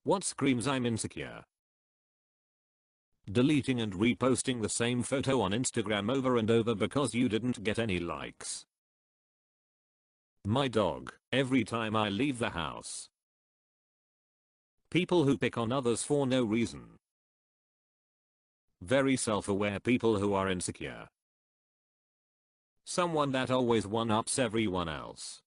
What screams I'm insecure? Deleting and reposting the same photo on Instagram over and over because you didn't get any likes. My dog, every time I leave the house. People who pick on others for no reason. Very self-aware people who are insecure. Someone that always one-ups everyone else.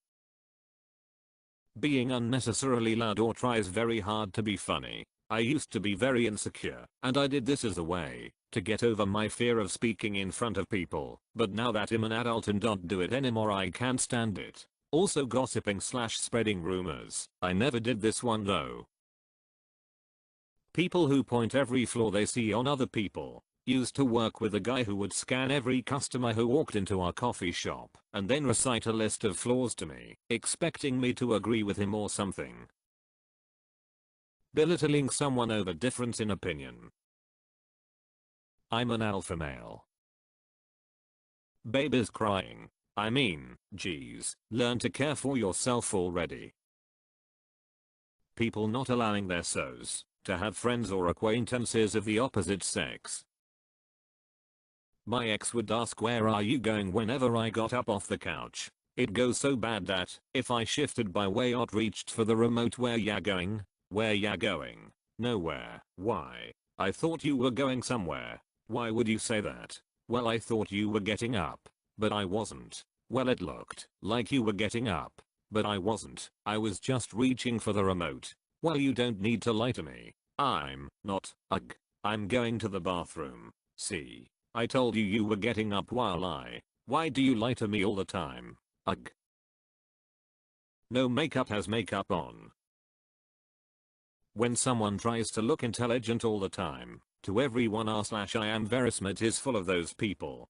Being unnecessarily loud or tries very hard to be funny. I used to be very insecure, and I did this as a way to get over my fear of speaking in front of people, but now that I'm an adult and don't do it anymore, I can't stand it. Also gossiping / spreading rumors. I never did this one though. People who point every flaw they see on other people. Used to work with a guy who would scan every customer who walked into our coffee shop and then recite a list of flaws to me, expecting me to agree with him or something. Belittling someone over difference in opinion. I'm an alpha male. Baby's crying. I mean, geez, learn to care for yourself already. People not allowing their SOs to have friends or acquaintances of the opposite sex. My ex would ask where are you going whenever I got up off the couch. It goes so bad that if I shifted by way or reached for the remote, where ya going? Where ya going? Nowhere. Why? I thought you were going somewhere. Why would you say that? Well, I thought you were getting up. But I wasn't. Well, it looked like you were getting up. But I wasn't. I was just reaching for the remote. Well, you don't need to lie to me. I'm not. Ugh. I'm going to the bathroom. See? I told you you were getting up while Why do you lie to me all the time? Ugh. No makeup has makeup on. When someone tries to look intelligent all the time, to everyone r/I am Verismith is full of those people.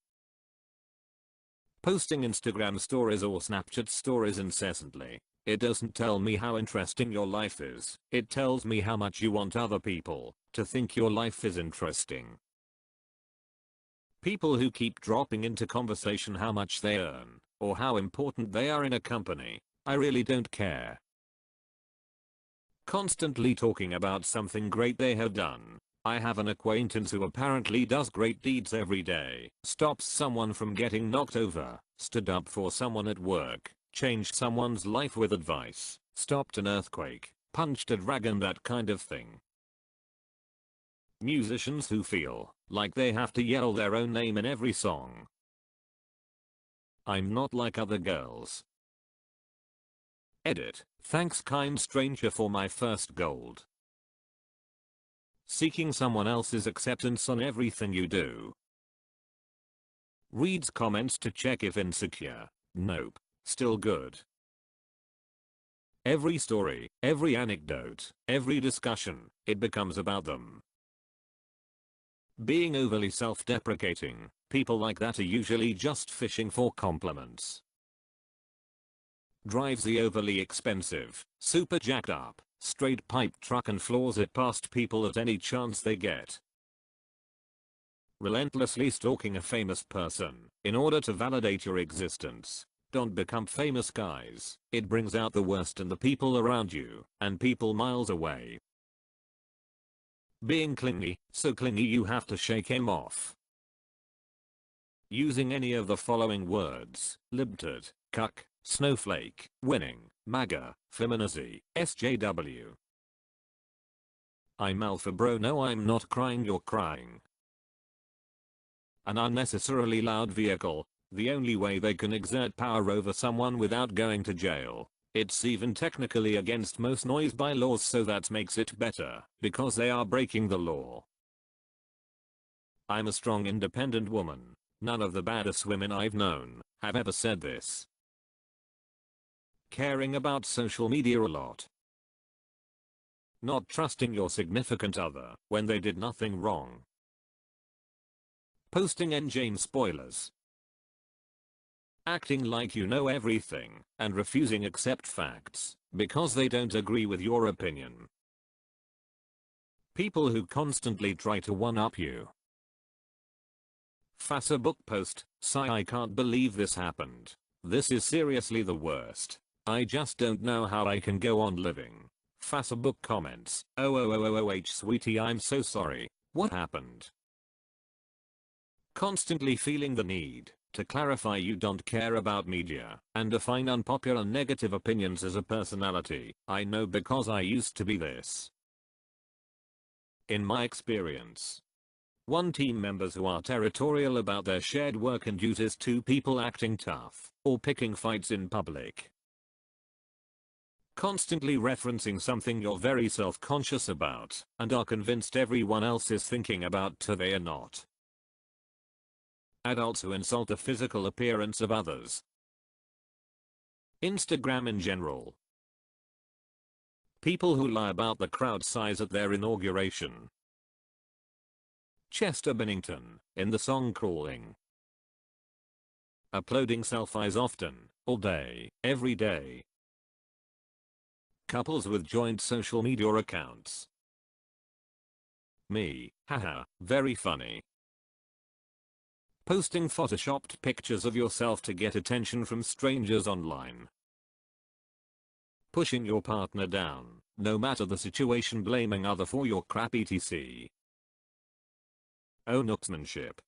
Posting Instagram stories or Snapchat stories incessantly. It doesn't tell me how interesting your life is. It tells me how much you want other people to think your life is interesting. People who keep dropping into conversation how much they earn or how important they are in a company. I really don't care. Constantly talking about something great they have done. I have an acquaintance who apparently does great deeds every day. Stops someone from getting knocked over. Stood up for someone at work. Changed someone's life with advice. Stopped an earthquake. Punched a dragon, that kind of thing. Musicians who feel like they have to yell their own name in every song. I'm not like other girls. Edit. Thanks kind stranger for my first gold. Seeking someone else's acceptance on everything you do. Reads comments to check if insecure. Nope. Still good. Every story, every anecdote, every discussion, it becomes about them. Being overly self-deprecating. People like that are usually just fishing for compliments. Drives the overly expensive, super jacked up, straight pipe truck and floors it past people at any chance they get. Relentlessly stalking a famous person in order to validate your existence. Don't become famous, guys. It brings out the worst in the people around you and people miles away. Being clingy, so clingy you have to shake him off. Using any of the following words: libtard, cuck, snowflake, winning, MAGA, feminazi, SJW. I'm alpha bro. No, I'm not crying, you're crying. An unnecessarily loud vehicle. The only way they can exert power over someone without going to jail. It's even technically against most noise bylaws, so that makes it better because they are breaking the law. I'm a strong independent woman. None of the baddest women I've known have ever said this. Caring about social media a lot. Not trusting your significant other when they did nothing wrong. Posting Endgame spoilers. Acting like you know everything and refusing accept facts because they don't agree with your opinion. People who constantly try to one-up you. Facebook post, sigh, I can't believe this happened. This is seriously the worst. I just don't know how I can go on living. Facebook comments. Oh sweetie, I'm so sorry. What happened? Constantly feeling the need to clarify you don't care about media and define unpopular negative opinions as a personality. I know because I used to be this. In my experience, 1 team members who are territorial about their shared work and duties, 2 people acting tough or picking fights in public. Constantly referencing something you're very self-conscious about and are convinced everyone else is thinking about till they are not. Adults who insult the physical appearance of others. Instagram in general. People who lie about the crowd size at their inauguration. Chester Bennington, in the song Crawling. Uploading selfies often, all day, every day. Couples with joint social media accounts. Me, haha, very funny. Posting photoshopped pictures of yourself to get attention from strangers online. Pushing your partner down, no matter the situation, blaming other for your crap etc. Onooksmanship.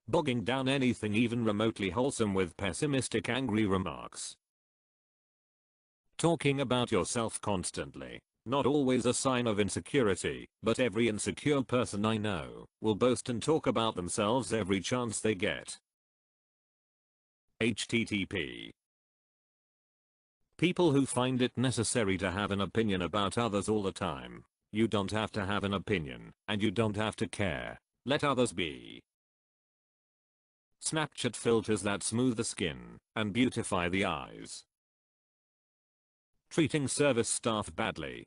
Bogging down anything even remotely wholesome with pessimistic angry remarks. Talking about yourself constantly. Not always a sign of insecurity, but every insecure person I know will boast and talk about themselves every chance they get. HTTP. People who find it necessary to have an opinion about others all the time. You don't have to have an opinion, and you don't have to care. Let others be. Snapchat filters that smooth the skin and beautify the eyes. Treating service staff badly.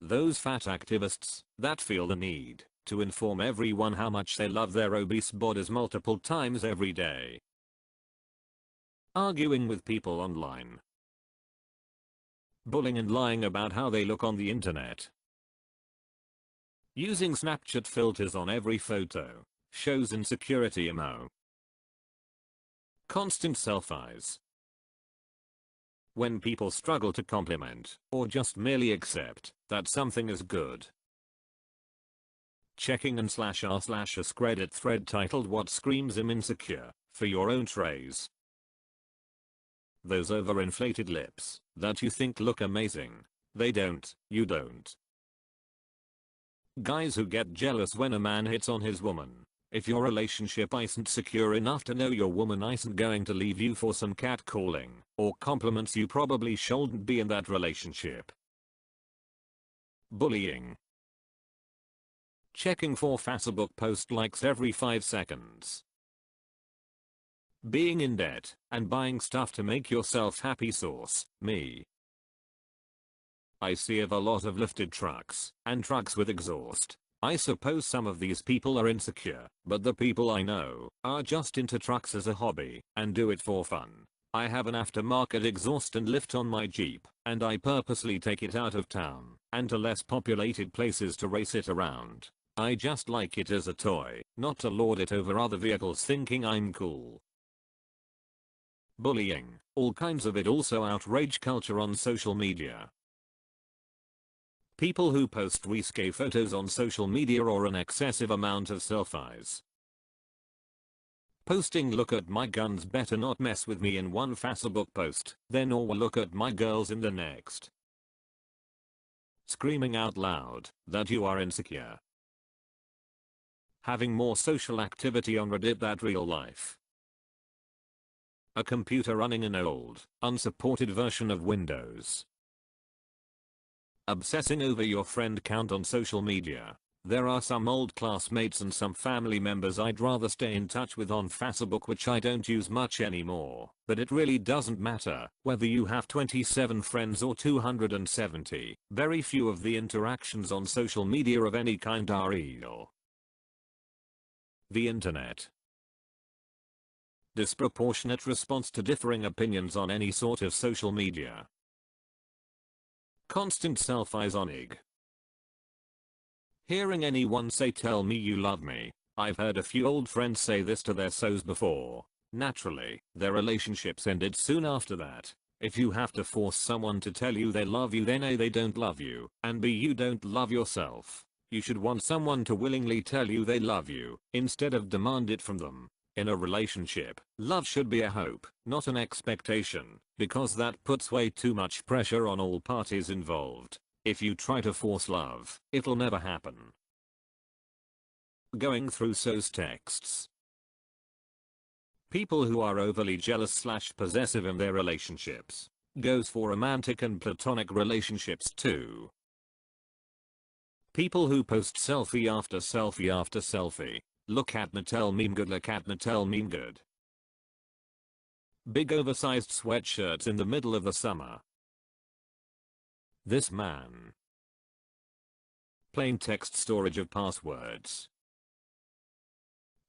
Those fat activists that feel the need to inform everyone how much they love their obese bodies multiple times every day. Arguing with people online. Bullying and lying about how they look on the internet. Using Snapchat filters on every photo shows insecurity emo. Constant selfies. When people struggle to compliment or just merely accept that something is good. Checking an /r/askreddit thread titled "What Screams I'm Insecure" for your own trays. Those overinflated lips that you think look amazing. They don't, you don't. Guys who get jealous when a man hits on his woman. If your relationship isn't secure enough to know your woman isn't going to leave you for some catcalling or compliments, you probably shouldn't be in that relationship. Bullying. Checking for Facebook post likes every 5 seconds. Being in debt and buying stuff to make yourself happy. Source, me. I see a lot of lifted trucks and trucks with exhaust. I suppose some of these people are insecure, but the people I know are just into trucks as a hobby and do it for fun. I have an aftermarket exhaust and lift on my Jeep, and I purposely take it out of town and to less populated places to race it around. I just like it as a toy, not to lord it over other vehicles thinking I'm cool. Bullying, all kinds of it. Also outrage culture on social media. People who post risque photos on social media or an excessive amount of selfies. Posting "look at my guns, better not mess with me" in one Facebook post, then or "look at my girls" in the next. Screaming out loud that you are insecure. Having more social activity on Reddit than real life. A computer running an old, unsupported version of Windows. Obsessing over your friend count on social media. There are some old classmates and some family members I'd rather stay in touch with on Facebook, which I don't use much anymore, but it really doesn't matter whether you have 27 friends or 270. Very few of the interactions on social media of any kind are real. The internet. Disproportionate response to differing opinions on any sort of social media. Constant selfies on IG. Hearing anyone say "tell me you love me." I've heard a few old friends say this to their SOs before. Naturally, their relationships ended soon after that. If you have to force someone to tell you they love you, then A, they don't love you, and B, you don't love yourself. You should want someone to willingly tell you they love you, instead of demand it from them. In a relationship, love should be a hope, not an expectation, because that puts way too much pressure on all parties involved. If you try to force love, it'll never happen. Going through so's texts. People who are overly jealous/possessive in their relationships. Goes for romantic and platonic relationships too. People who post selfie after selfie after selfie. Look at Mattel meme good, look at Mattel meme good. Big oversized sweatshirts in the middle of the summer. This man. Plain text storage of passwords.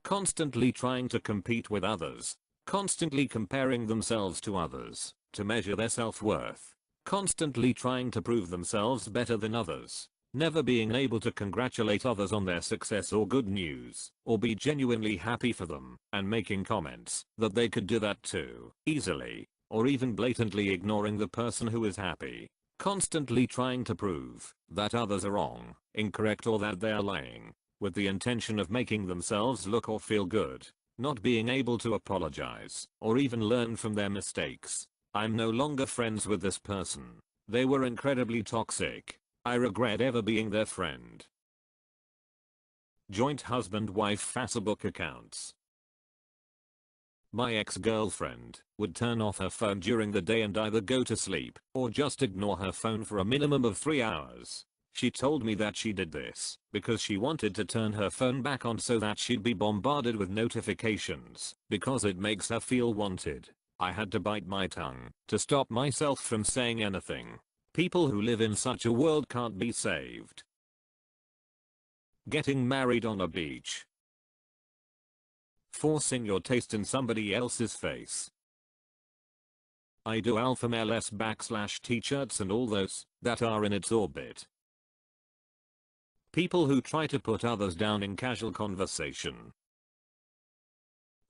Constantly trying to compete with others. Constantly comparing themselves to others to measure their self-worth. Constantly trying to prove themselves better than others. Never being able to congratulate others on their success or good news, or be genuinely happy for them, and making comments that they could do that too, easily, or even blatantly ignoring the person who is happy. Constantly trying to prove that others are wrong, incorrect, or that they are lying, with the intention of making themselves look or feel good. Not being able to apologize, or even learn from their mistakes. I'm no longer friends with this person. They were incredibly toxic. I regret ever being their friend. Joint husband-wife Facebook accounts. My ex-girlfriend would turn off her phone during the day and either go to sleep or just ignore her phone for a minimum of 3 hours. She told me that she did this because she wanted to turn her phone back on so that she'd be bombarded with notifications because it makes her feel wanted. I had to bite my tongue to stop myself from saying anything. People who live in such a world can't be saved. Getting married on a beach. Forcing your taste in somebody else's face. I do alpha male s/t-shirts and all those that are in its orbit. People who try to put others down in casual conversation.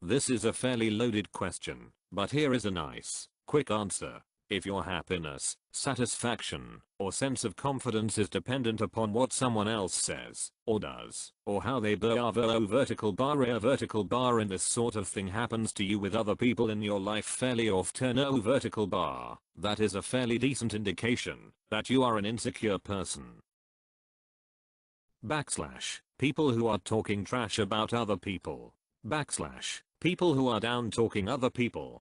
This is a fairly loaded question, but here is a nice, quick answer. If your happiness, satisfaction, or sense of confidence is dependent upon what someone else says, or does, or how they vertical bar and this sort of thing happens to you with other people in your life fairly often vertical bar, that is a fairly decent indication that you are an insecure person. People who are talking trash about other people. People who are down talking other people.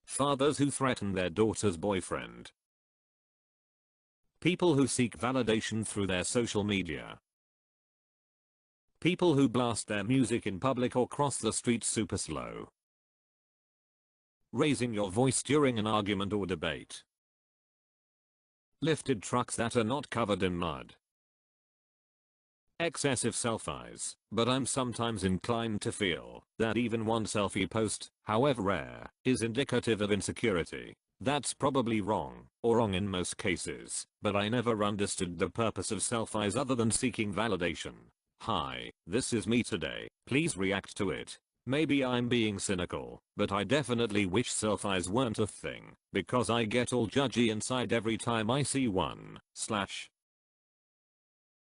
Fathers who threaten their daughter's boyfriend. People who seek validation through their social media. People who blast their music in public or cross the street super slow. Raising your voice during an argument or debate. Lifted trucks that are not covered in mud. Excessive selfies, but I'm sometimes inclined to feel that even one selfie post, however rare, is indicative of insecurity. That's probably wrong, or wrong in most cases, but I never understood the purpose of selfies other than seeking validation. Hi, this is me today, please react to it. Maybe I'm being cynical, but I definitely wish selfies weren't a thing, because I get all judgy inside every time I see one.